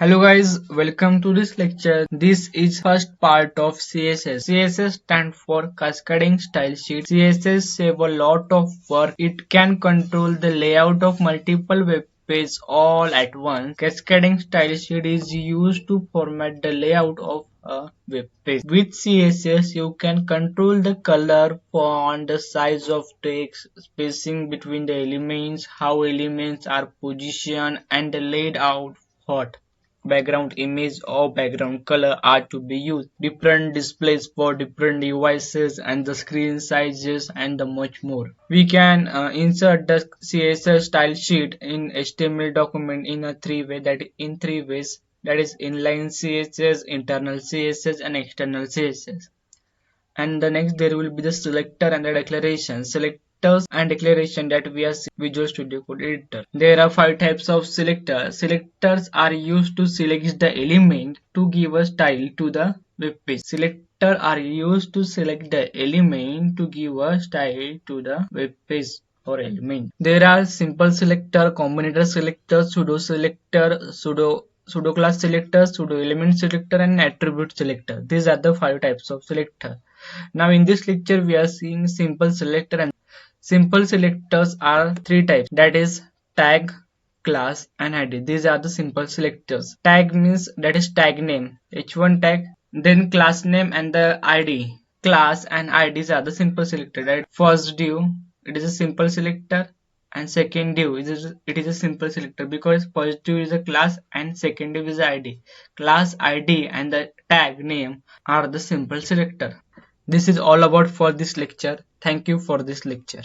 Hello guys, welcome to this lecture. This is first part of CSS. CSS stands for Cascading Style Sheet. CSS save a lot of work. It can control the layout of multiple web pages all at once. Cascading Style Sheet is used to format the layout of a web page. With CSS, you can control the color, font, the size of text, spacing between the elements, how elements are positioned, and the layout what background image or background color are to be used, different displays for different devices and the screen sizes and the much more. We can insert the CSS style sheet in HTML document in a three ways, that is inline CSS, internal CSS and external CSS. And the next there will be the selector and the declaration. Selectors and declaration that we are seeing Visual Studio Code editor. There are 5 types of selectors. Selectors are used to select the element to give a style to the web page. Selectors are used to select the element to give a style to the web page or element. There are simple selector, combinator selector, pseudo selector, pseudo class selector, pseudo element selector and attribute selector. These are the 5 types of selector. Now in this lecture we are seeing simple selector, and simple selectors are 3 types, that is tag, class and ID. These are the simple selectors. Tag means that is tag name, h1 tag, then class name and the ID. Class and IDs are the simple selector. Right? First div, it is a simple selector, and second div it is a simple selector because first div is a class and second div is ID. Class ID and the tag name are the simple selector. This is all about for this lecture. Thank you for this lecture.